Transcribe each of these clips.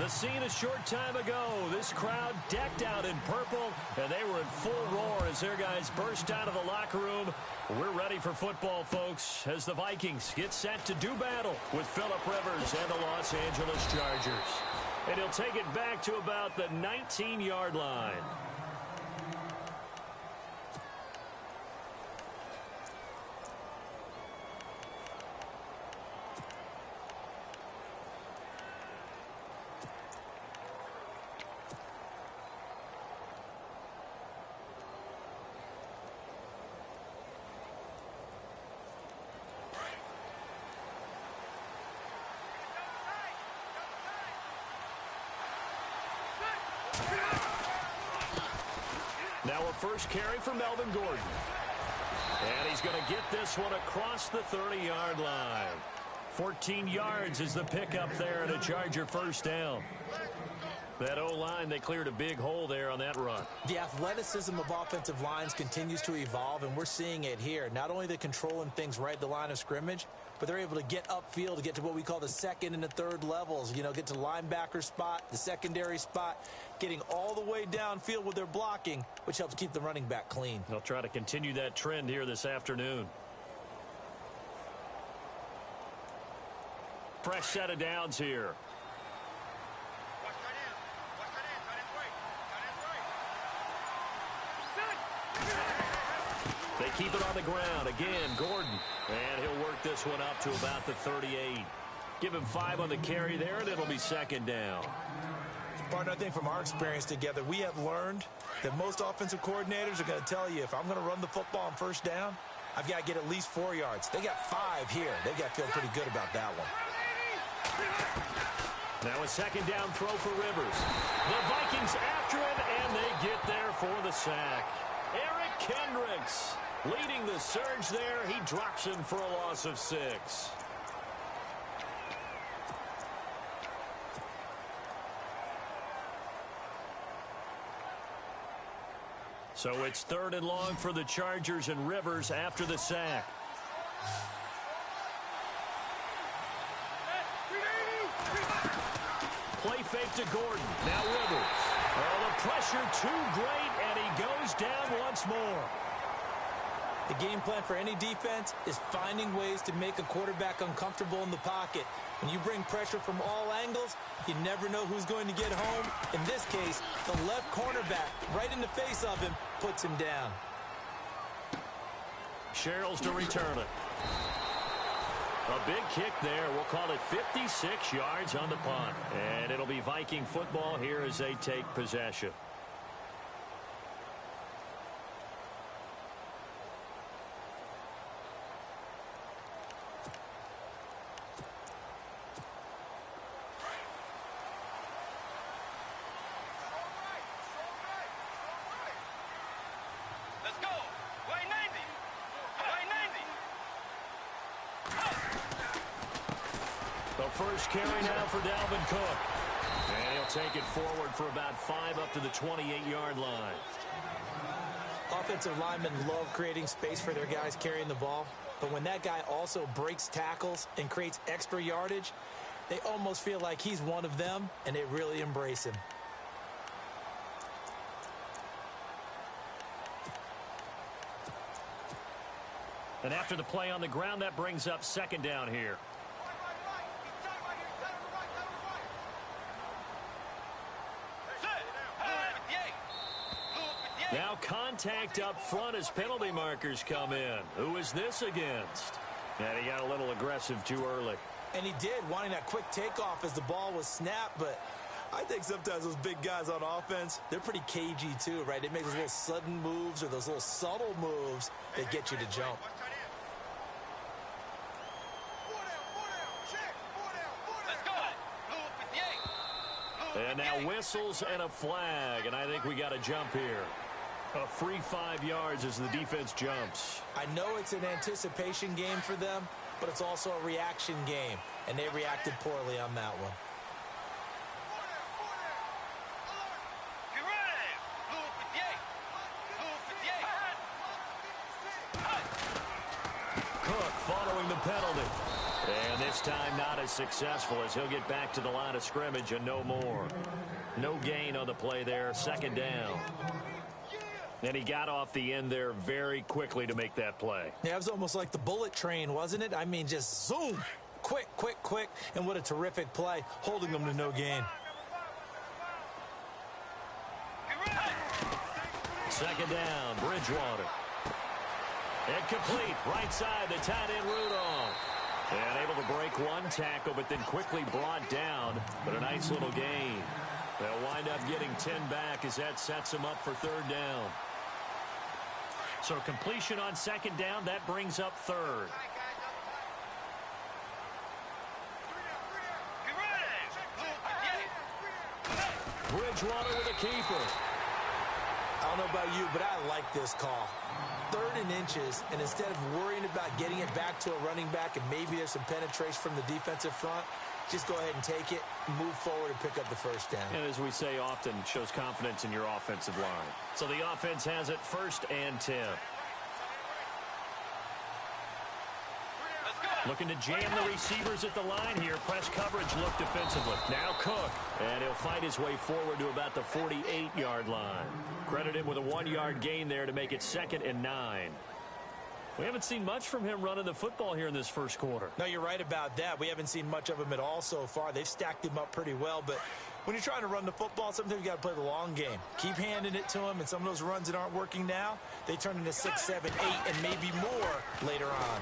The scene a short time ago. This crowd decked out in purple, and they were in full roar as their guys burst out of the locker room. We're ready for football, folks, as the Vikings get set to do battle with Phillip Rivers and the Los Angeles Chargers. And he'll take it back to about the 19-yard line. Now a first carry for Melvin Gordon. And he's going to get this one across the 30-yard line. 14 yards is the pickup there and a Charger first down. That O-line, they cleared a big hole there on that run. The athleticism of offensive lines continues to evolve, and we're seeing it here. Not only they're controlling things right at the line of scrimmage, but they're able to get upfield to get to what we call the second and the third levels. You know, get to linebacker spot, the secondary spot, getting all the way downfield with their blocking, which helps keep the running back clean. They'll try to continue that trend here this afternoon. Fresh set of downs here. They keep it on the ground. Again, Gordon. And he'll work this one up to about the 38. Give him 5 on the carry there, and it'll be second down. Partner, I think from our experience together, we have learned that most offensive coordinators are going to tell you, if I'm going to run the football on first down, I've got to get at least 4 yards. They got 5 here. They've got to feel pretty good about that one. Now a second down throw for Rivers. The Vikings after him, and they get there for the sack. Eric Kendricks leading the surge there. He drops him for a loss of 6. So it's 3rd and long for the Chargers and Rivers after the sack. Play fake to Gordon. Now Rivers. Oh, the pressure too great, and he goes down once more. The game plan for any defense is finding ways to make a quarterback uncomfortable in the pocket. When you bring pressure from all angles, you never know who's going to get home. In this case, the left cornerback, right in the face of him, puts him down. Sherrills to return it. A big kick there. We'll call it 56 yards on the punt. And it'll be Viking football here as they take possession. Let's go. Line 90. Line 90. The first carry now for Dalvin Cook. And he'll take it forward for about 5 up to the 28-yard line. Offensive linemen love creating space for their guys carrying the ball. But when that guy also breaks tackles and creates extra yardage, they almost feel like he's one of them, and they really embrace him. And after the play on the ground, that brings up second down here. Now contact up front as penalty markers come in. Who is this against? And he got a little aggressive too early. And he did, wanting that quick takeoff as the ball was snapped, but I think sometimes those big guys on offense, they're pretty cagey too, right? They make those little sudden moves or those little subtle moves that get you to jump. And now whistles and a flag, and I think we got a jump here. A free 5 yards as the defense jumps. I know it's an anticipation game for them, but it's also a reaction game, and they reacted poorly on that one. Cook following the penalty. And this time not as successful as he'll get back to the line of scrimmage and no more. No gain on the play there, second down. And he got off the end there very quickly to make that play. Yeah, it was almost like the bullet train, wasn't it? I mean, just zoom. Quick, quick, quick. And what a terrific play, holding them to no gain. Second down, Bridgewater. Incomplete, right side, the tight end Rudolph. And able to break one tackle, but then quickly brought down. But a nice little gain. They'll wind up getting 10 back as that sets them up for third down. So completion on second down, that brings up third. Bridgewater with a keeper. I don't know about you, but I like this call. 3rd and inches, and instead of worrying about getting it back to a running back and maybe there's some penetration from the defensive front, just go ahead and take it, move forward, and pick up the first down. And as we say often, shows confidence in your offensive line. So the offense has it 1st and 10. Looking to jam the receivers at the line here. Press coverage look defensively. Now Cook. And he'll fight his way forward to about the 48-yard line. Credit him with a 1-yard gain there to make it 2nd and 9. We haven't seen much from him running the football here in this first quarter. No, you're right about that. We haven't seen much of him at all so far. They've stacked him up pretty well, but when you're trying to run the football, sometimes you got to play the long game. Keep handing it to him, and some of those runs that aren't working now, they turn into 6, 7, 8, and maybe more later on.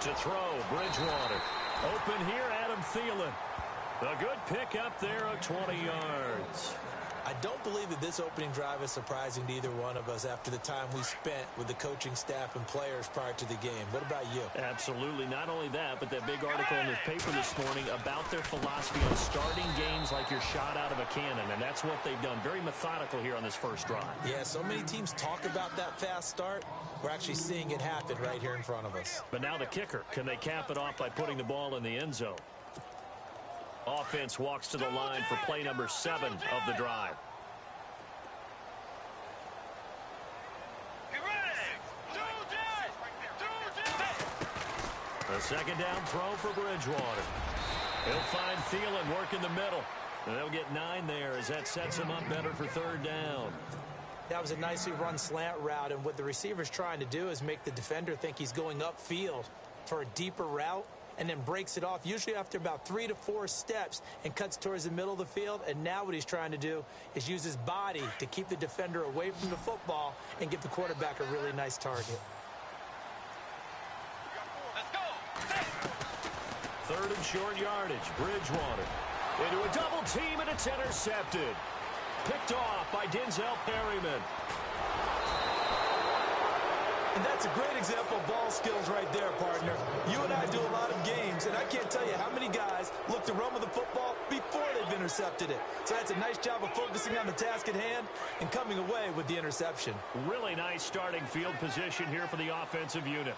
To throw, Bridgewater. Open here, Adam Thielen. A good pick up there of 20 yards. I don't believe that this opening drive is surprising to either one of us after the time we spent with the coaching staff and players prior to the game. What about you? Absolutely. Not only that, but that big article in the paper this morning about their philosophy on starting games like you're shot out of a cannon, and that's what they've done. Very methodical here on this first drive. Yeah, so many teams talk about that fast start. We're actually seeing it happen right here in front of us. But now the kicker. Can they cap it off by putting the ball in the end zone? Offense walks to the line for play number 7 of the drive. A second down throw for Bridgewater. He'll find Thielen working the middle. And they'll get 9 there as that sets him up better for third down. That was a nicely run slant route, and what the receiver's trying to do is make the defender think he's going upfield for a deeper route, and then breaks it off, usually after about 3 to 4 steps, and cuts towards the middle of the field. And now what he's trying to do is use his body to keep the defender away from the football and give the quarterback a really nice target. Third and short yardage. Bridgewater into a double team, and it's intercepted. Picked off by Denzel Perryman. And that's a great example of ball skills right there, partner. You and I do a lot of games, and I can't tell you how many guys look to run with the football before they've intercepted it. So that's a nice job of focusing on the task at hand and coming away with the interception. Really nice starting field position here for the offensive unit.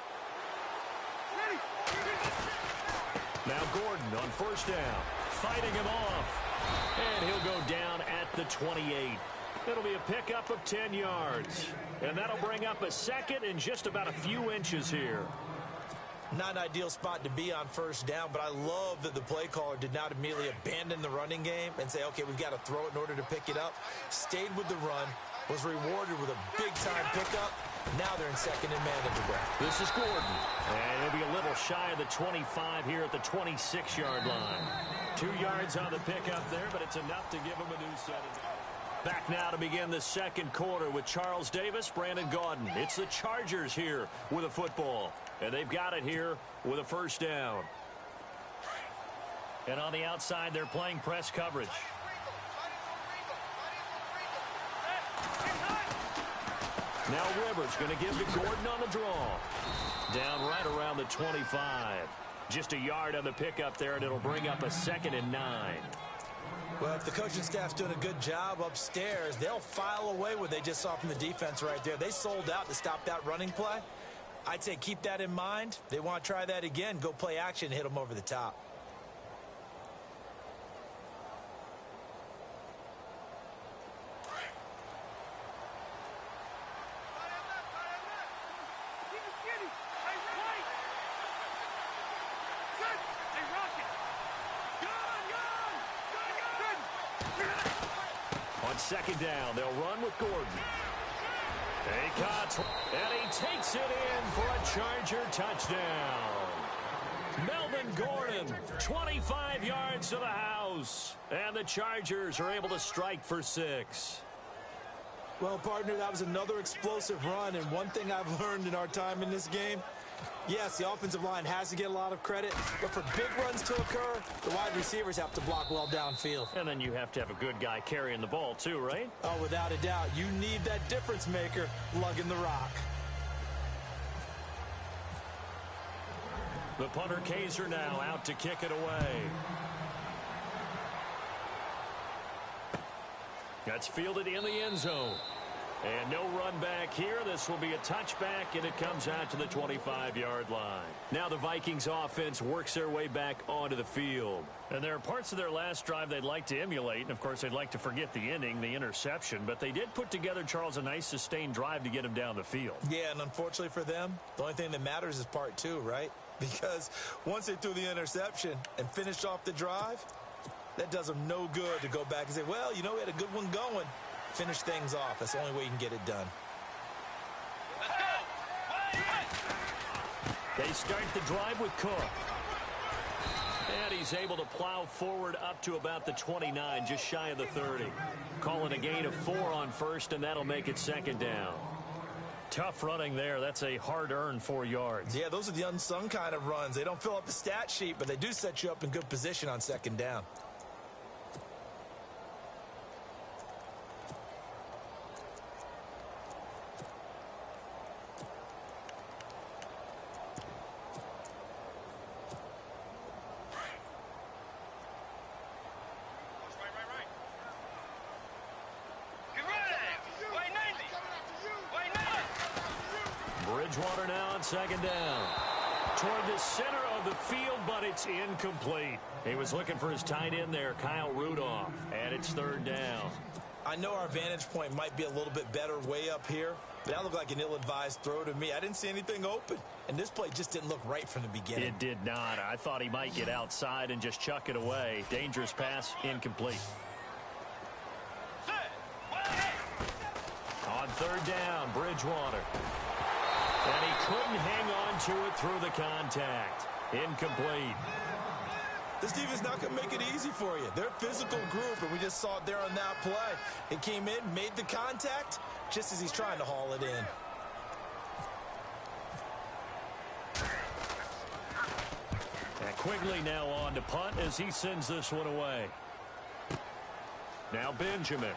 Now Gordon on first down, fighting him off. And he'll go down at the 28. It'll be a pickup of 10 yards. And that'll bring up a second and just about a few inches here. Not an ideal spot to be on first down, but I love that the play caller did not immediately abandon the running game and say, okay, we've got to throw it in order to pick it up. Stayed with the run, was rewarded with a big-time pickup. Now they're in second and manageable. This is Gordon. And he'll be a little shy of the 25 here at the 26-yard line. 2 yards on the pickup there, but it's enough to give him a new set. Back now to begin the second quarter with Charles Davis, Brandon Gaudin. It's the Chargers here with a football. And they've got it here with a first down. And on the outside, they're playing press coverage. Now Rivers going to give to Gordon on the draw. Down right around the 25. Just a yard on the pickup there, and it'll bring up a second and 9. Well, if the coaching staff's doing a good job upstairs, they'll file away what they just saw from the defense right there. They sold out to stop that running play. I'd say keep that in mind. They want to try that again. Go play action, hit them over the top. On second down, they'll run with Gordon. He cuts, and he takes it in for a Charger touchdown. Melvin Gordon, 25 yards to the house. And the Chargers are able to strike for 6. Well, partner, that was another explosive run, and one thing I've learned in our time in this game, yes, the offensive line has to get a lot of credit, but for big runs to occur, the wide receivers have to block well downfield. And then you have to have a good guy carrying the ball too, right? Oh, without a doubt. You need that difference maker lugging the rock. The punter Kaiser now out to kick it away. That's fielded in the end zone. And no run back here. This will be a touchback, and it comes out to the 25-yard line. Now the Vikings offense works their way back onto the field. And there are parts of their last drive they'd like to emulate. And, of course, they'd like to forget the ending, the interception. But they did put together, Charles, a nice sustained drive to get him down the field. Yeah, and unfortunately for them, the only thing that matters is part 2, right? Because once they threw the interception and finished off the drive, that does them no good to go back and say, well, you know, we had a good one going. Finish things off. That's the only way you can get it done. Let's go. They start the drive with Cook. And he's able to plow forward up to about the 29, just shy of the 30. Calling a gain of 4 on first, and that'll make it second down. Tough running there. That's a hard-earned 4 yards. Yeah, those are the unsung kind of runs. They don't fill up the stat sheet, but they do set you up in good position on second down. Bridgewater now on second down. Toward the center of the field, but it's incomplete. He was looking for his tight end there, Kyle Rudolph, and it's third down. I know our vantage point might be a little bit better way up here, but that looked like an ill-advised throw to me. I didn't see anything open, and this play just didn't look right from the beginning. It did not. I thought he might get outside and just chuck it away. Dangerous pass, incomplete. On third down, Bridgewater. And he couldn't hang on to it through the contact. Incomplete. This defense not going to make it easy for you. They're a physical group, and we just saw it there on that play. It came in, made the contact, just as he's trying to haul it in. And Quigley now on to punt as he sends this one away. Now Benjamin.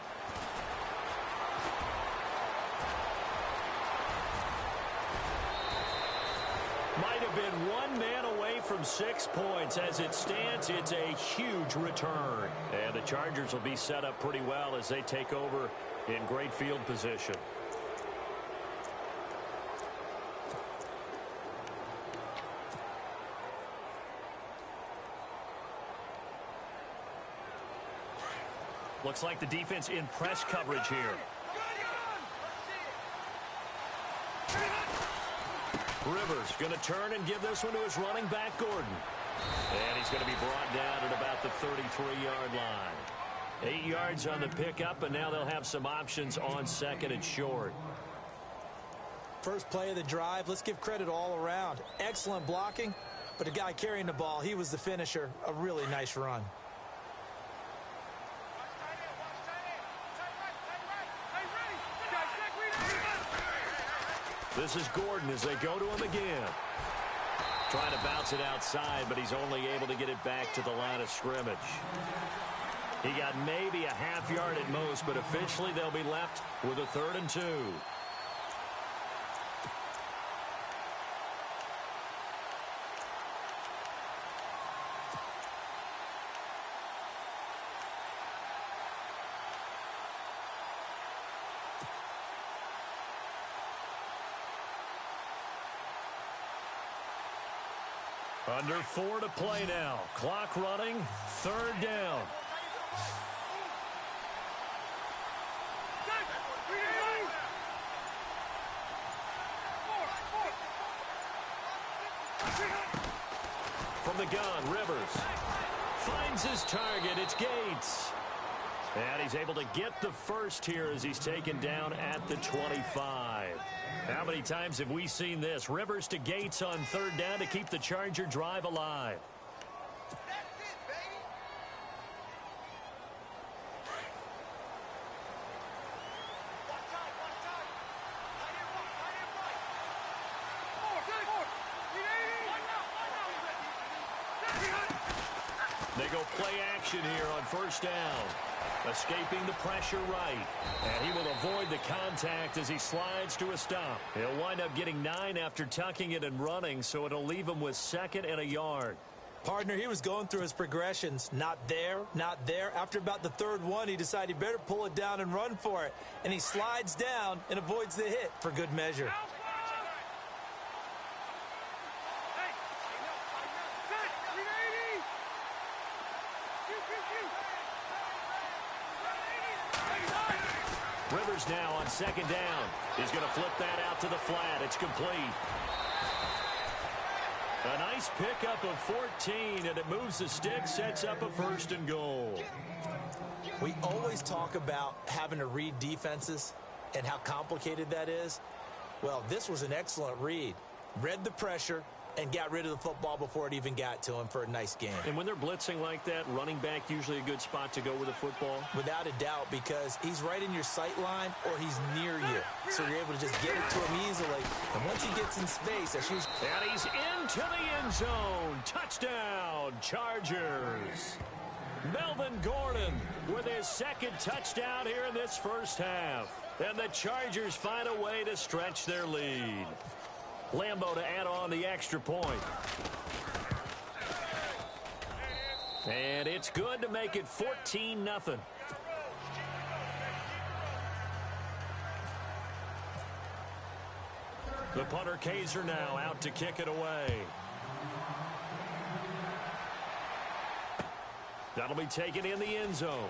Might have been one man away from 6 points. As it stands, it's a huge return. And the Chargers will be set up pretty well as they take over in great field position. Looks like the defense in press coverage here. Rivers going to turn and give this one to his running back, Gordon. And he's going to be brought down at about the 33-yard line. 8 yards on the pickup, and now they'll have some options on second and short. First play of the drive, let's give credit all around. Excellent blocking, but the guy carrying the ball, he was the finisher. A really nice run. This is Gordon as they go to him again. Trying to bounce it outside, but he's only able to get it back to the line of scrimmage. He got maybe a half yard at most, but officially they'll be left with a 3rd and 2. Under 4 to play now. Clock running. 3rd down. From the gun, Rivers finds his target. It's Gates. And he's able to get the first here as he's taken down at the 25. How many times have we seen this? Rivers to Gates on third down to keep the Charger drive alive. They go play action here on first down. Escaping the pressure right. And he will avoid the contact as he slides to a stop. He'll wind up getting 9 after tucking it and running, so it'll leave him with 2nd and a yard. Partner, he was going through his progressions. Not there, not there. After about the 3rd one, he decided he better pull it down and run for it. And he slides down and avoids the hit for good measure. Rivers now on 2nd down. He's going to flip that out to the flat. It's complete. A nice pickup of 14, and it moves the stick, sets up a 1st and goal. We always talk about having to read defenses and how complicated that is. Well, this was an excellent read. Read the pressure and got rid of the football before it even got to him for a nice game. And when they're blitzing like that, running back usually a good spot to go with the football? Without a doubt, because he's right in your sight line or he's near you. So you're able to just get it to him easily. And once he gets in space, and he's into the end zone. Touchdown, Chargers. Melvin Gordon with his 2nd touchdown here in this first half. And the Chargers find a way to stretch their lead. Lambo to add on the extra point. And it's good to make it 14-0. The punter Kaiser now out to kick it away. That'll be taken in the end zone.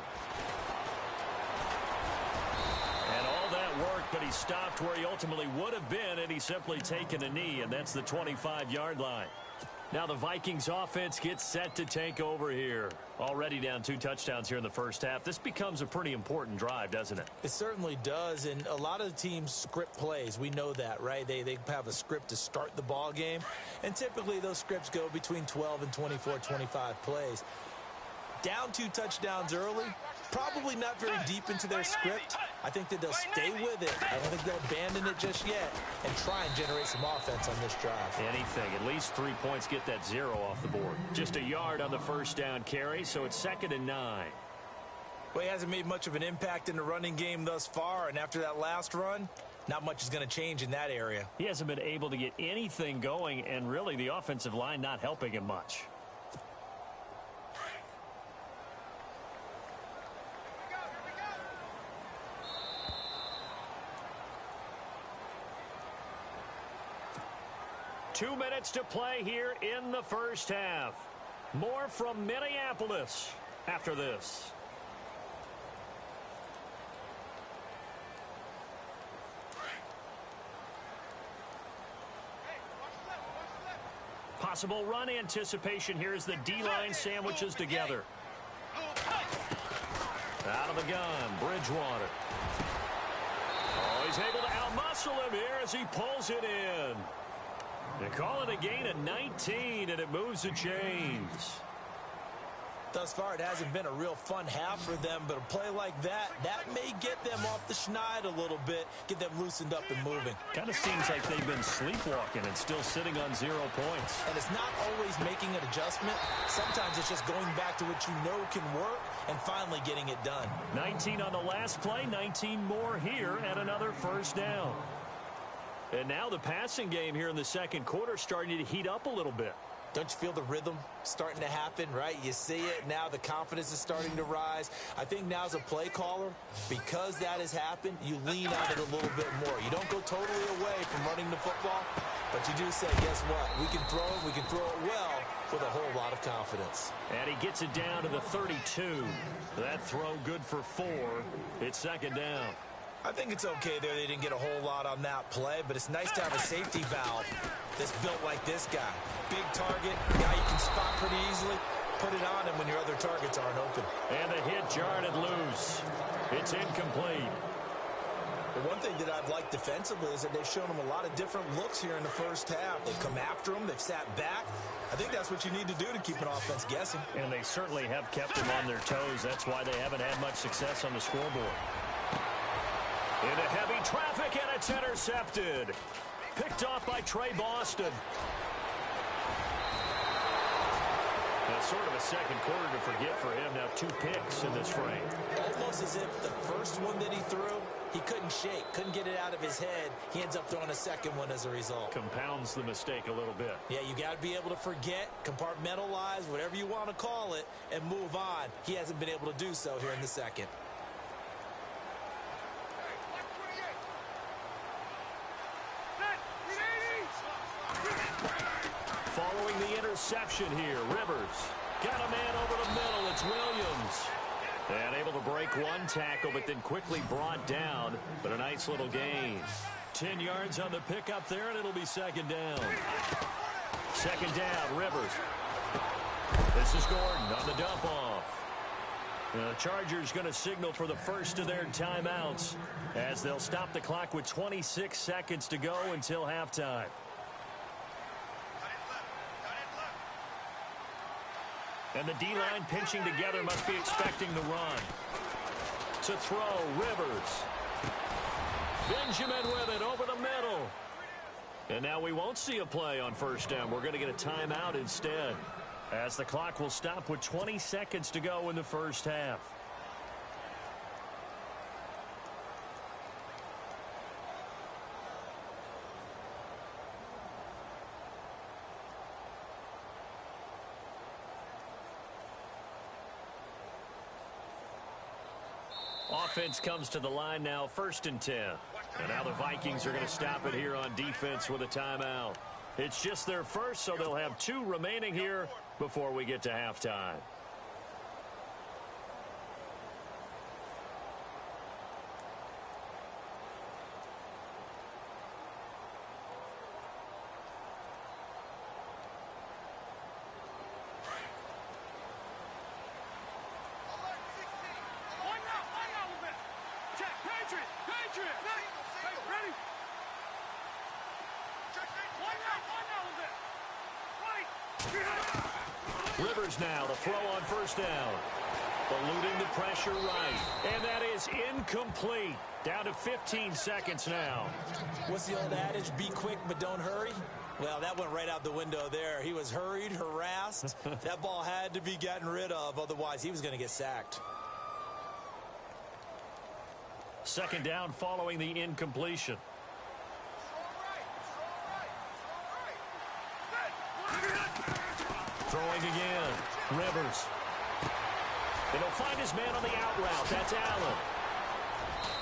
And all that work, but he stopped where he ultimately would have been, and he's simply taken a knee, and that's the 25-yard line. Now the Vikings offense gets set to take over here. Already down 2 touchdowns here in the first half. This becomes a pretty important drive, doesn't it? It certainly does, and a lot of the teams script plays. We know that, right? They have a script to start the ball game, and typically those scripts go between 12 and 24, 25 plays. Down 2 touchdowns early, probably not very deep into their script. I think that they'll stay with it. I don't think they'll abandon it just yet and try and generate some offense on this drive. Anything. At least 3 points, get that 0 off the board. Just a yard on the first down carry, so it's 2nd and 9. Well, he hasn't made much of an impact in the running game thus far, and after that last run, not much is going to change in that area. He hasn't been able to get anything going, and really the offensive line not helping him much. Two minutes to play here in the first half. More from Minneapolis after this. Possible run anticipation here as the D-line sandwiches together. Out of the gun, Bridgewater. Oh, he's able to outmuscle him here as he pulls it in. They call it a gain of 19, and it moves the chains. Thus far, it hasn't been a real fun half for them, but a play like that may get them off the schneid a little bit, get them loosened up and moving. Kind of seems like they've been sleepwalking and still sitting on 0 points. And it's not always making an adjustment. Sometimes it's just going back to what you know can work and finally getting it done. 19 on the last play, 19 more here, and another first down. And now the passing game here in the second quarter starting to heat up a little bit. Don't you feel the rhythm starting to happen, right? You see it now. The confidence is starting to rise. I think now as a play caller, because that has happened, you lean on it a little bit more. You don't go totally away from running the football, but you do say, guess what? We can throw it. We can throw it well with a whole lot of confidence. And he gets it down to the 32. That throw good for 4. It's second down. I think it's okay there. They didn't get a whole lot on that play, but it's nice to have a safety valve that's built like this guy. Big target, guy you can spot pretty easily. put it on him when your other targets aren't open. And the hit jarred it loose. It's incomplete. The one thing that I've liked defensively is that they've shown him a lot of different looks here in the first half. They've come after him. They've sat back. I think that's what you need to do to keep an offense guessing. And they certainly have kept them on their toes. That's why they haven't had much success on the scoreboard. Into heavy traffic, and it's intercepted. Picked off by Trey Boston. That's sort of a second quarter to forget for him. Now 2 picks in this frame. Almost as if the first one that he threw, he couldn't shake, couldn't get it out of his head. He ends up throwing a second one as a result. Compounds the mistake a little bit. Yeah, you got to be able to forget, compartmentalize, whatever you want to call it, and move on. He hasn't been able to do so here in the second. Following the interception here, Rivers got a man over the middle. It's Williams. And able to break one tackle, but then quickly brought down. But a nice little gain. 10 yards on the pickup there, and it'll be second down. Second down, Rivers. This is Gordon on the dump-off. The Chargers going to signal for the first of their timeouts as they'll stop the clock with 26 seconds to go until halftime. And the D-line pinching together must be expecting the run. To throw, Rivers. Benjamin with it over the middle. And now we won't see a play on first down. We're going to get a timeout instead, as the clock will stop with 20 seconds to go in the first half. Offense comes to the line now, 1st and 10. And now the Vikings are going to stop it here on defense with a timeout. It's just their first, so they'll have 2 remaining here before we get to halftime. Rivers now, the throw on first down. Eluding the pressure right. And that is incomplete. Down to 15 seconds now. What's the old adage? Be quick, but don't hurry. Well, that went right out the window there. He was hurried, harassed. That ball had to be gotten rid of. Otherwise, he was going to get sacked. Second down following the incompletion. Throwing again. Rivers. And he'll find his man on the out route. That's Allen.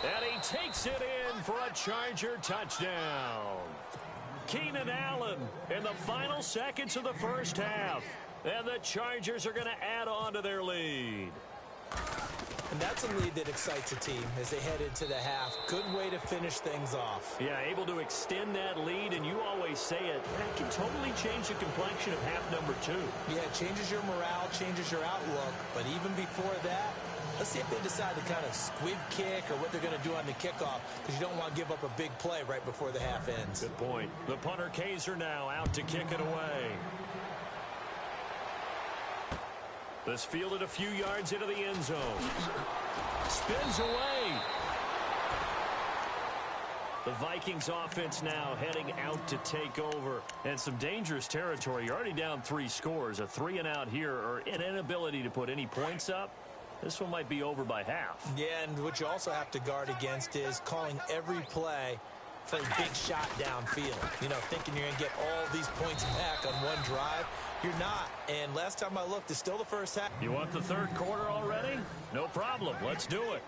And he takes it in for a Charger touchdown. Keenan Allen in the final seconds of the first half. And the Chargers are going to add on to their lead. And that's a lead that excites a team as they head into the half. Good way to finish things off. Yeah, able to extend that lead, and you always say it, that can totally change the complexion of half number 2. Yeah, it changes your morale, changes your outlook. But even before that, let's see if they decide to kind of squib kick or what they're going to do on the kickoff, because you don't want to give up a big play right before the half ends. Good point. The punter Kaiser now out to kick it away. This fielded a few yards into the end zone. Spins away. The Vikings offense now heading out to take over. And some dangerous territory. You're already down 3 scores. A 3-and-out here, or an inability to put any points up. This one might be over by half. Yeah, and what you also have to guard against is calling every play for a big shot downfield. You know, thinking you're going to get all these points back on one drive. You're not. And last time I looked, it's still the first half. You want the third quarter already? No problem. Let's do it.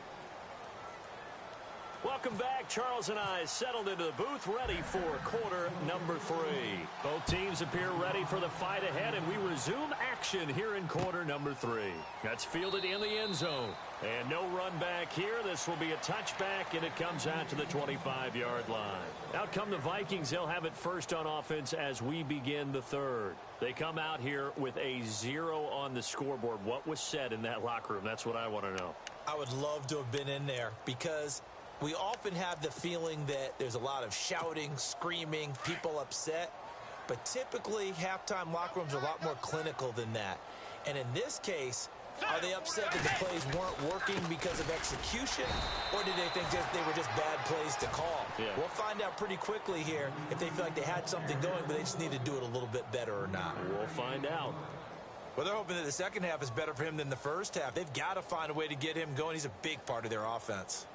Welcome back. Charles and I settled into the booth, ready for quarter number 3. Both teams appear ready for the fight ahead, and we resume action here in quarter number 3. That's fielded in the end zone. And no run back here. This will be a touchback, and it comes out to the 25-yard line. Out come the Vikings. They'll have it first on offense as we begin the third. They come out here with a 0 on the scoreboard. What was said in that locker room? That's what I want to know. I would love to have been in there because we often have the feeling that there's a lot of shouting, screaming, people upset. But typically, halftime locker rooms are a lot more clinical than that. And in this case, are they upset that the plays weren't working because of execution, or did they think they were just bad plays to call? Yeah. We'll find out pretty quickly here if they feel like they had something going, but they just need to do it a little bit better or not. We'll find out. Well, they're hoping that the second half is better for him than the first half. They've got to find a way to get him going. He's a big part of their offense.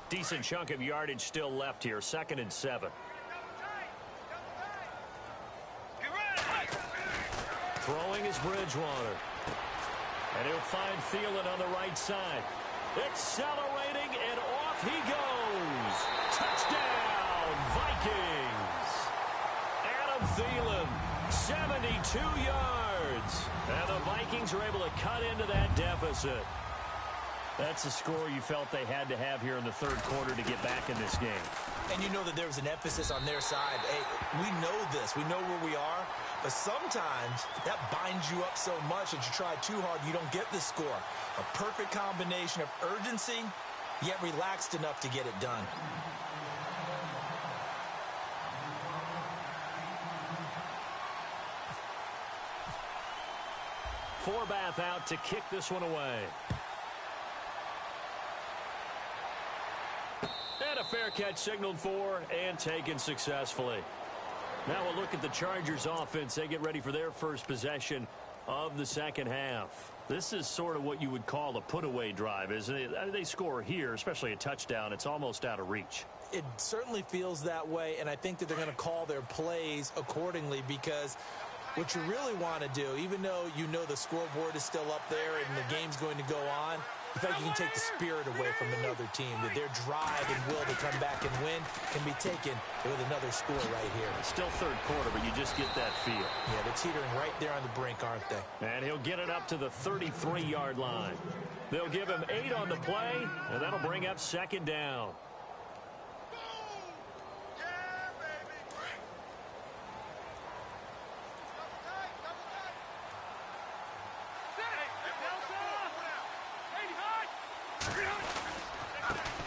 Decent chunk of yardage still left here. 2nd and 7. Throwing is Bridgewater. And he'll find Thielen on the right side. Accelerating, and off he goes. Touchdown, Vikings. Adam Thielen, 72 yards. And the Vikings are able to cut into that deficit. That's a score you felt they had to have here in the third quarter to get back in this game. And you know that there was an emphasis on their side. Hey, we know this. We know where we are. But sometimes that binds you up so much that you try too hard, you don't get the score. A perfect combination of urgency, yet relaxed enough to get it done. Forbath out to kick this one away. And a fair catch signaled for and taken successfully. Now we'll look at the Chargers offense. They get ready for their first possession of the second half. This is sort of what you would call a put-away drive, isn't it? I mean, they score here, especially a touchdown. It's almost out of reach. It certainly feels that way, and I think that they're going to call their plays accordingly because what you really want to do, even though you know the scoreboard is still up there and the game's going to go on, in fact, you can take the spirit away from another team, that their drive and will to come back and win can be taken with another score right here. It's still third quarter, but you just get that feel. Yeah, they're teetering right there on the brink, aren't they? And he'll get it up to the 33-yard line. They'll give him 8 on the play, and that'll bring up 2nd down.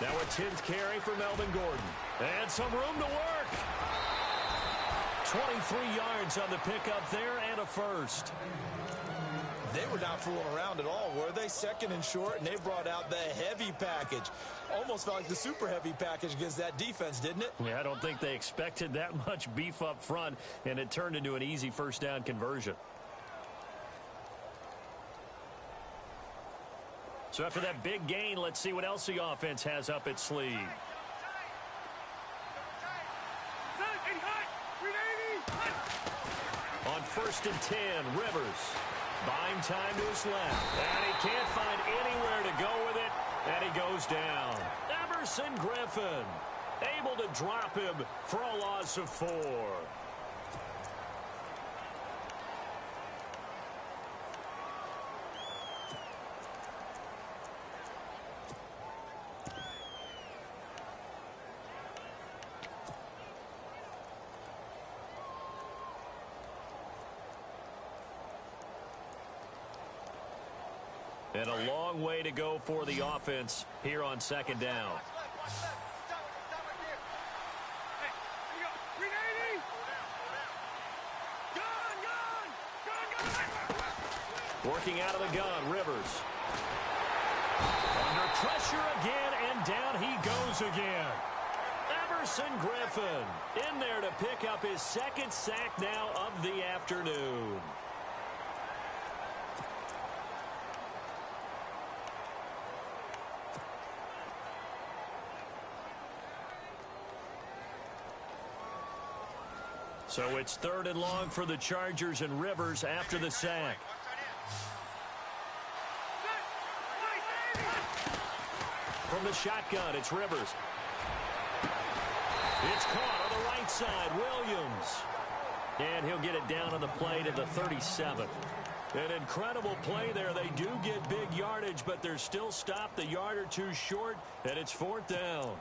Now a 10th carry for Melvin Gordon. And some room to work. 23 yards on the pickup there and a first. They were not fooling around at all, were they? 2nd and short, and they brought out the heavy package. Almost felt like the super heavy package against that defense, didn't it? Yeah, I don't think they expected that much beef up front, and it turned into an easy first down conversion. So after that big gain, let's see what else the offense has up its sleeve. On 1st and 10, Rivers. Buying time to his left. And he can't find anywhere to go with it, and he goes down. Everson Griffin able to drop him for a loss of 4. And a long way to go for the offense here on 2nd down. Working out of the gun, Rivers. Under pressure again, and down he goes again. Everson Griffin in there to pick up his 2nd sack now of the afternoon. So it's 3rd and long for the Chargers, and Rivers after the sack. From the shotgun, it's Rivers. It's caught on the right side, Williams. And he'll get it down on the play to the 37. An incredible play there. They do get big yardage, but they're still stopped a yard or two short, and it's 4th down.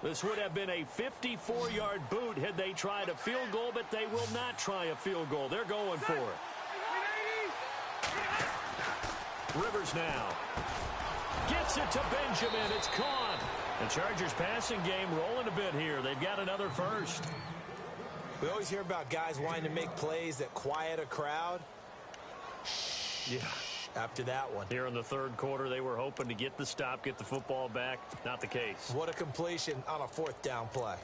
This would have been a 54-yard boot had they tried a field goal, but they will not try a field goal. They're going for it. Rivers now. Gets it to Benjamin. It's caught. The Chargers passing game rolling a bit here. They've got another first. We always hear about guys wanting to make plays that quiet a crowd. Yeah. After that one. Here in the 3rd quarter, they were hoping to get the stop, get the football back. Not the case. What a completion on a 4th down play.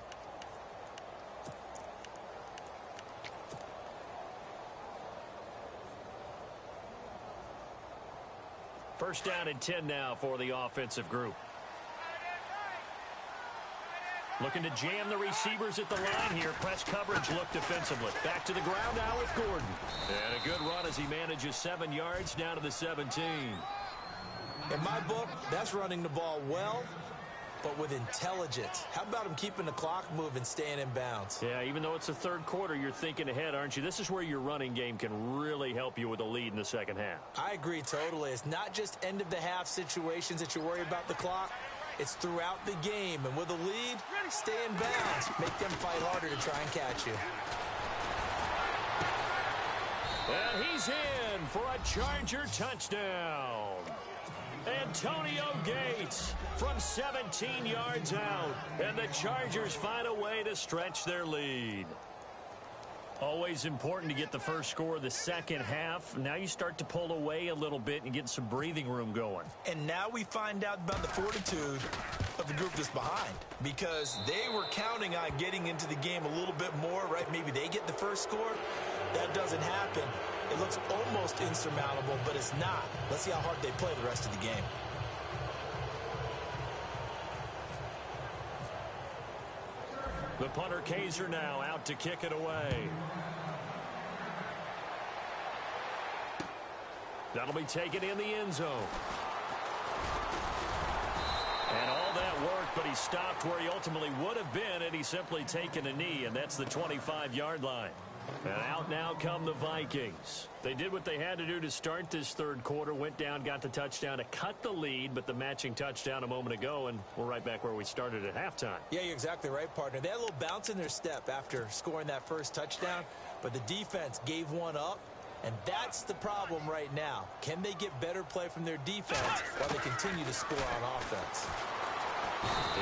First down and 10 now for the offensive group. Looking to jam the receivers at the line here. Press coverage look defensively. Back to the ground now with Gordon. And a good run as he manages 7 yards down to the 17. In my book, that's running the ball well, but with intelligence. How about him keeping the clock moving, staying in bounds? Yeah, even though it's the 3rd quarter, you're thinking ahead, aren't you? This is where your running game can really help you with a lead in the 2nd half. I agree totally. It's not just end-of-the-half situations that you worry about the clock. It's throughout the game, and with a lead, stay in bounds. Make them fight harder to try and catch you. And he's in for a Charger touchdown. Antonio Gates from 17 yards out, and the Chargers find a way to stretch their lead. Always important to get the first score of the 2nd half. Now you start to pull away a little bit and get some breathing room going. And now we find out about the fortitude of the group that's behind, because they were counting on getting into the game a little bit more, right? Maybe they get the first score. That doesn't happen. It looks almost insurmountable, but it's not. Let's see how hard they play the rest of the game. The punter Kaiser now out to kick it away. That'll be taken in the end zone. And all that worked, but he stopped where he ultimately would have been had he simply taken a knee, and that's the 25-yard line. And out now come the Vikings. They did what they had to do to start this 3rd quarter, went down, got the touchdown to cut the lead, but the matching touchdown a moment ago, and we're right back where we started at halftime. Yeah, you're exactly right, partner. They had a little bounce in their step after scoring that first touchdown, but the defense gave one up, and that's the problem right now. Can they get better play from their defense while they continue to score on offense?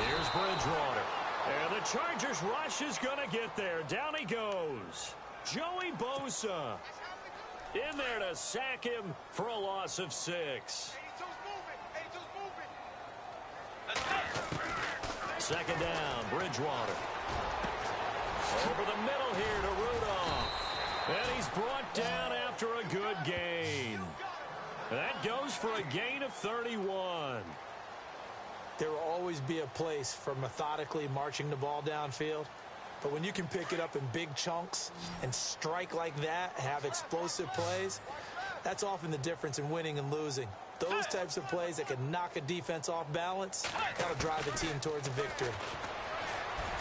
Here's Bridgewater. And the Chargers rush is going to get there. Down he goes. Joey Bosa in there to sack him for a loss of 6. 2nd down, Bridgewater. Over the middle here to Rudolph. And he's brought down after a good gain. That goes for a gain of 31. There will always be a place for methodically marching the ball downfield. But when you can pick it up in big chunks and strike like that, have explosive plays, that's often the difference in winning and losing. Those types of plays that can knock a defense off balance, that'll drive a team towards a victory.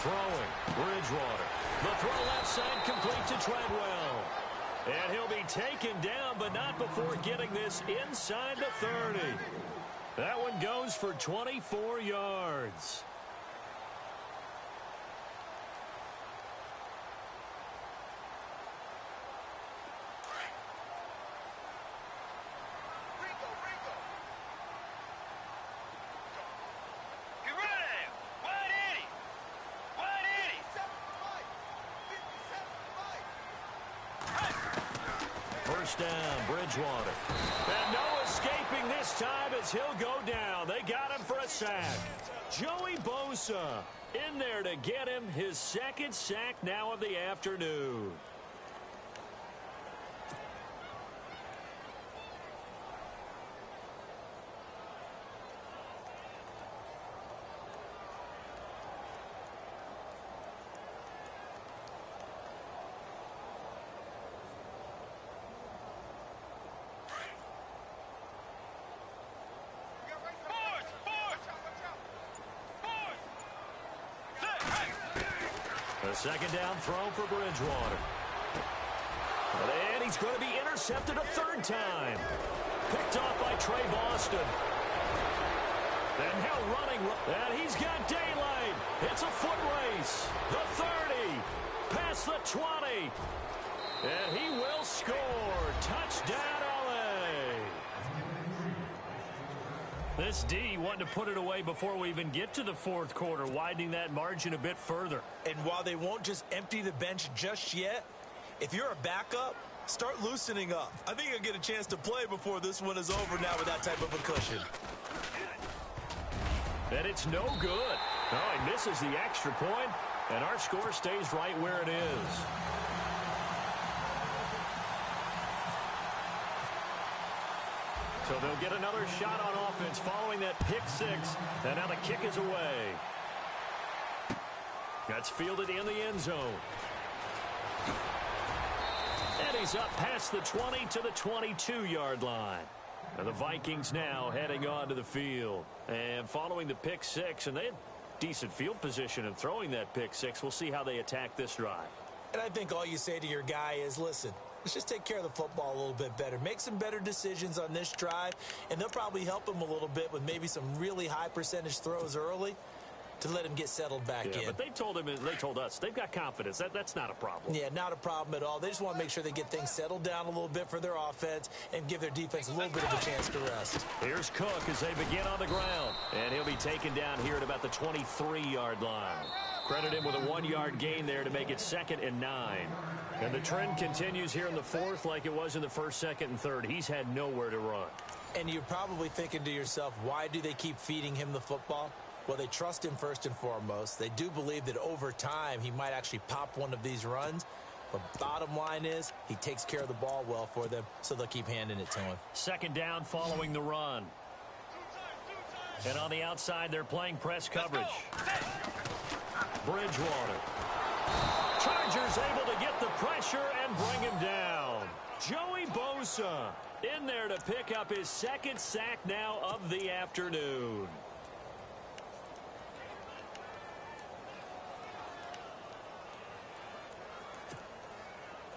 Throwing, Bridgewater. The throw left side complete to Treadwell. And he'll be taken down, but not before getting this inside the 30. That one goes for 24 yards. First down, Bridgewater. And no escaping this time as he'll go down. They got him for a sack. Joey Bosa in there to get him his 2nd sack now of the afternoon. A second down throw for Bridgewater. And he's going to be intercepted a third time. Picked off by Trey Boston. And now running. And he's got daylight. It's a foot race. The 30. Past the 20. And he will score. Touchdown, LA. This D wanting to put it away before we even get to the fourth quarter, widening that margin a bit further. And while they won't just empty the bench just yet, if you're a backup, start loosening up. I think you'll get a chance to play before this one is over now with that type of a cushion. And it's no good. Oh, he misses the extra point, and our score stays right where it is. So they'll get another shot on offense following that pick six, and now the kick is away. That's fielded in the end zone. And he's up past the 20 to the 22-yard line. And the Vikings now heading onto the field. And following the pick six, and they had decent field position in throwing that pick six. We'll see how they attack this drive. And I think all you say to your guy is, listen, let's just take care of the football a little bit better. Make some better decisions on this drive, and they'll probably help him a little bit with maybe some really high percentage throws early to let him get settled back in. But they told us they've got confidence. That's not a problem. Yeah, not a problem at all. They just want to make sure they get things settled down a little bit for their offense and give their defense a little bit of a chance to rest. Here's Cook as they begin on the ground. And he'll be taken down here at about the 23-yard line. Credit him with a 1-yard gain there to make it 2nd and 9. And the trend continues here in the fourth like it was in the first, second, and third. He's had nowhere to run. And you're probably thinking to yourself, why do they keep feeding him the football? Well, they trust him first and foremost. They do believe that over time he might actually pop one of these runs. But bottom line is he takes care of the ball well for them, so they'll keep handing it to him. Second down following the run. And on the outside, they're playing press coverage. Bridgewater. Chargers able to get the pressure and bring him down. Joey Bosa in there to pick up his second sack now of the afternoon.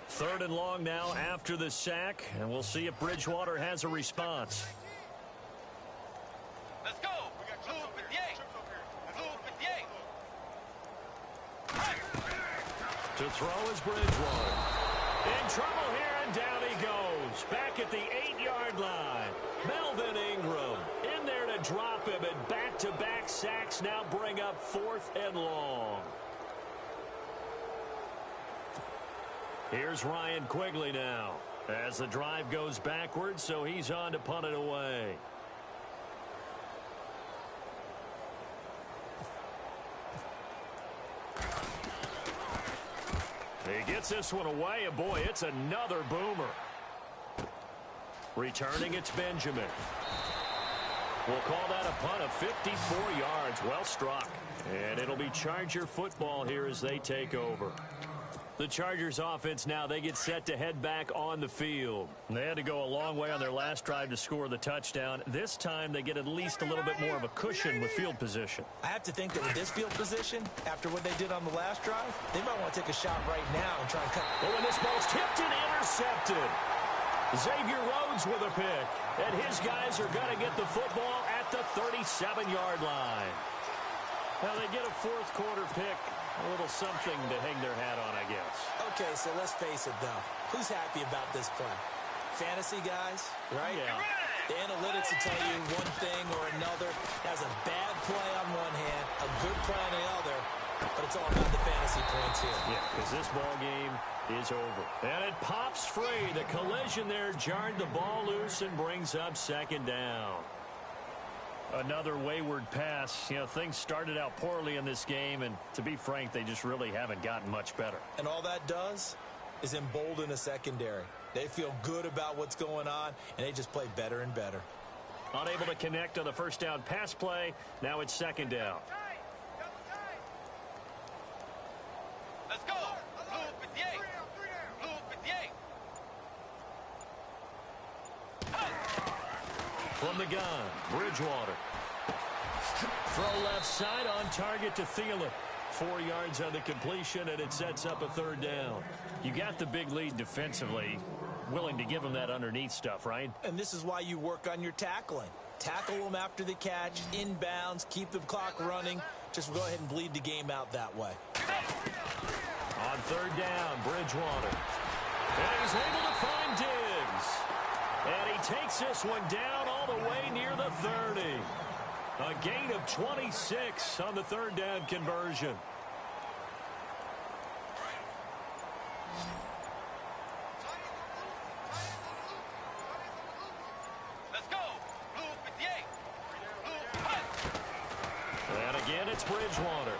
Third and long now after the sack, and we'll see if Bridgewater has a response. Let's go. We got Blue 58. Blue 58. To throw is Bridgewater. In trouble here, and down he goes. Back at the 8-yard line. Melvin Ingram in there to drop him, and back-to-back sacks now bring up 4th and long. Here's Ryan Quigley now as the drive goes backwards, so he's on to punt it away. He gets this one away, and boy, it's another boomer. Returning, it's Benjamin. We'll call that a punt of 54 yards. Well struck. And it'll be Charger football here as they take over. The Chargers offense now, they get set to head back on the field. They had to go a long way on their last drive to score the touchdown. This time they get at least a little bit more of a cushion with field position. I have to think that with this field position, after what they did on the last drive, they might want to take a shot right now and try and cut. Oh, and this ball's tipped and intercepted. Xavier Rhodes with a pick. And his guys are going to get the football at the 37-yard line. Now they get a fourth quarter pick. A little something to hang their hat on, I guess. Okay, so let's face it, though. Who's happy about this play? Fantasy guys, right? Yeah. The analytics will tell you one thing or another. Has a bad play on one hand, a good play on the other, but it's all about the fantasy points here. Yeah, because this ball game is over. And it pops free. The collision there jarred the ball loose and brings up 2nd down. Another wayward pass. You know, things started out poorly in this game, and to be frank, they just really haven't gotten much better. And all that does is embolden a secondary. They feel good about what's going on, and they just play better and better. Unable to connect on the first down pass play. Now it's 2nd down. Let's go. Blue 58. Blue 58. From the gun, Bridgewater. Throw left side on target to Thielen. 4 yards on the completion, and it sets up a third down. You got the big lead defensively. Willing to give them that underneath stuff, right? And this is why you work on your tackling. Tackle them after the catch, inbounds, keep the clock running. Just go ahead and bleed the game out that way. On third down, Bridgewater. And he's able to find Diggs. And he takes this one down all the way near the 30. A gain of 26 on the third down conversion. Let's go. Blue 58. Blue punt. And again, it's Bridgewater.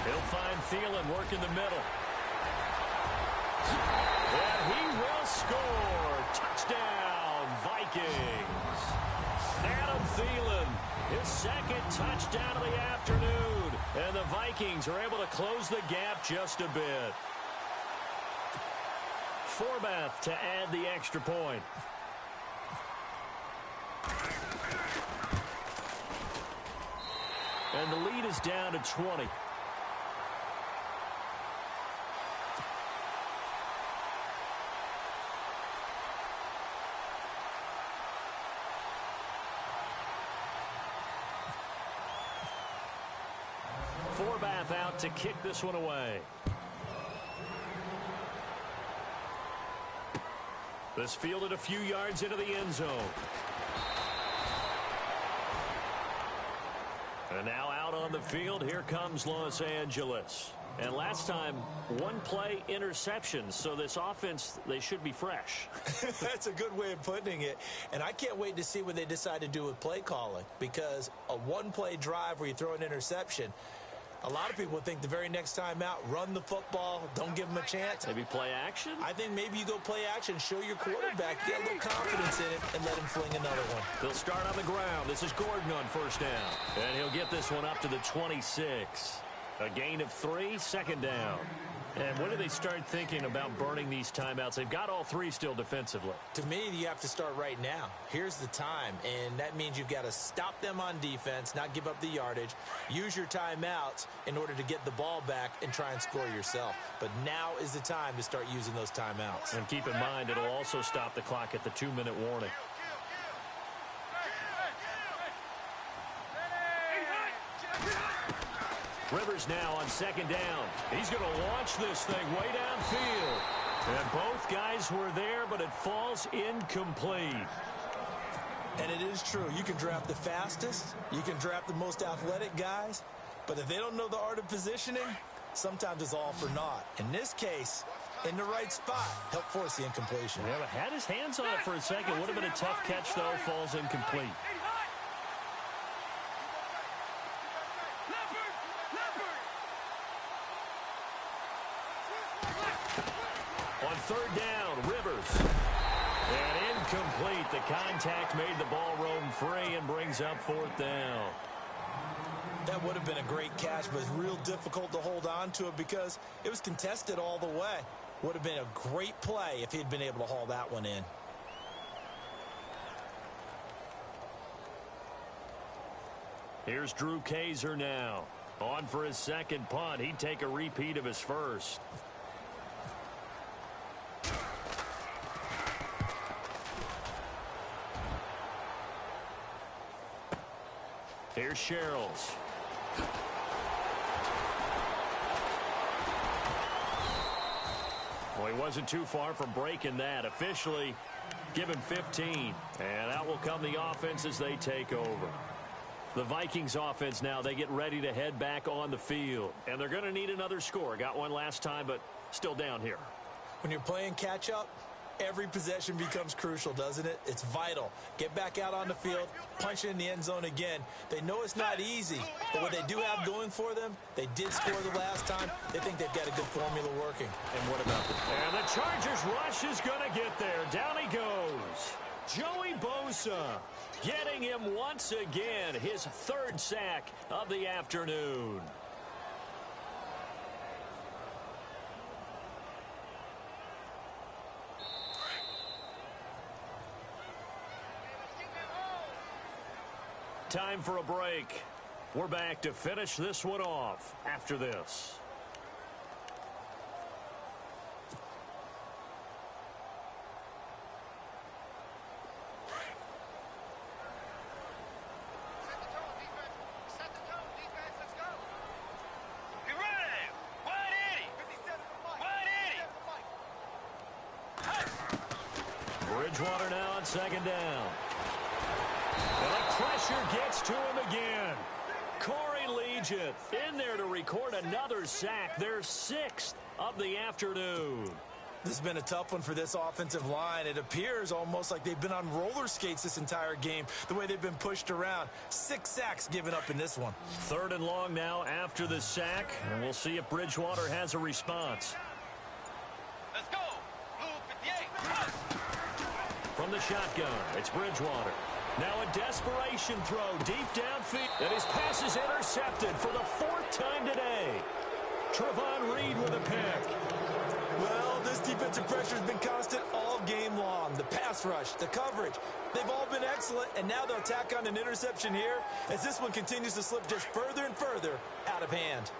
He'll find Thielen working the middle. And he will score. Touchdown, Vikings. Adam Thielen, his second touchdown of the afternoon. And the Vikings are able to close the gap just a bit. Forbath to add the extra point. And the lead is down to 20. Forbath out to kick this one away. This fielded a few yards into the end zone. And now out on the field, here comes Los Angeles. And last time, one play interceptions, so this offense, they should be fresh. That's a good way of putting it. And I can't wait to see what they decide to do with play calling, because a one-play drive where you throw an interception, a lot of people think the very next time out, run the football, don't give them a chance. Maybe play action? I think maybe you go play action, show your quarterback, get a little confidence in it, and let him fling another one. They'll start on the ground. This is Gordon on first down. And he'll get this one up to the 26. A gain of 3, second down. And when do they start thinking about burning these timeouts? They've got all 3 still defensively. To me, you have to start right now. Here's the time, and that means you've got to stop them on defense, not give up the yardage, use your timeouts in order to get the ball back and try and score yourself. But now is the time to start using those timeouts. And keep in mind, it'll also stop the clock at the 2-minute warning. Rivers now on second down. He's going to launch this thing way downfield. And both guys were there, but it falls incomplete. And it is true. You can draft the fastest. You can draft the most athletic guys. But if they don't know the art of positioning, sometimes it's all for naught. In this case, in the right spot, help force the incompletion. Yeah, but had his hands on it for a second. Would have been a tough catch, though. Falls incomplete. On third down, Rivers. And incomplete. The contact made the ball roam free and brings up fourth down. That would have been a great catch, but it's real difficult to hold on to it because it was contested all the way. Would have been a great play if he'd been able to haul that one in. Here's Drew Kaiser now. On for his second punt. He'd take a repeat of his first. Here's Sherrills. Well, he wasn't too far from breaking that. Officially, give him 15. And out will come the offense as they take over. The Vikings offense now, they get ready to head back on the field. And they're going to need another score. Got one last time, but still down here. When you're playing catch-up, every possession becomes crucial, doesn't it? It's vital. Get back out on the field, punch it in the end zone again. They know it's not easy, but what they do have going for them, they did score the last time. They think they've got a good formula working. And what about the... And the Chargers rush is going to get there. Down he goes. Joey Bosa getting him once again, his third sack of the afternoon. Time for a break. We're back to finish this one off after this. Bridgewater now on second down. And the pressure gets to him again. Corey Legion in there to record another sack, their 6th of the afternoon. This has been a tough one for this offensive line. It appears almost like they've been on roller skates this entire game, the way they've been pushed around. 6 sacks given up in this one. 3rd and long now after the sack, and we'll see if Bridgewater has a response. Let's go. Blue 58. From the shotgun, it's Bridgewater. Now a desperation throw deep downfield. And his pass is intercepted for the 4th time today. Trevon Reed with a pick. Well, this defensive pressure has been constant all game long. The pass rush, the coverage, they've all been excellent, and now they'll tack on an interception here as this one continues to slip just further and further out of hand.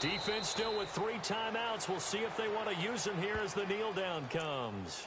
Defense still with 3 timeouts. We'll see if they want to use them here as the kneel down comes.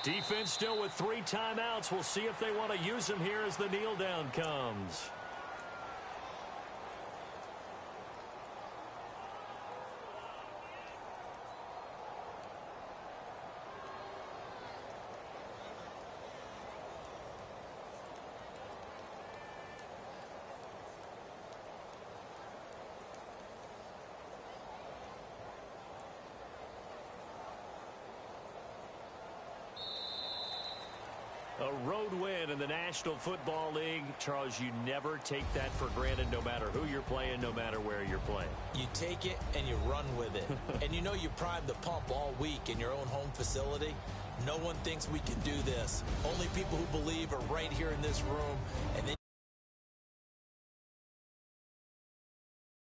Defense still with 3 timeouts. We'll see if they want to use them here as the kneel down comes. A road win in the National Football League. Charles, you never take that for granted no matter who you're playing, no matter where you're playing. You take it and you run with it. And you know you primed the pump all week in your own home facility. No one thinks we can do this. Only people who believe are right here in this room. And then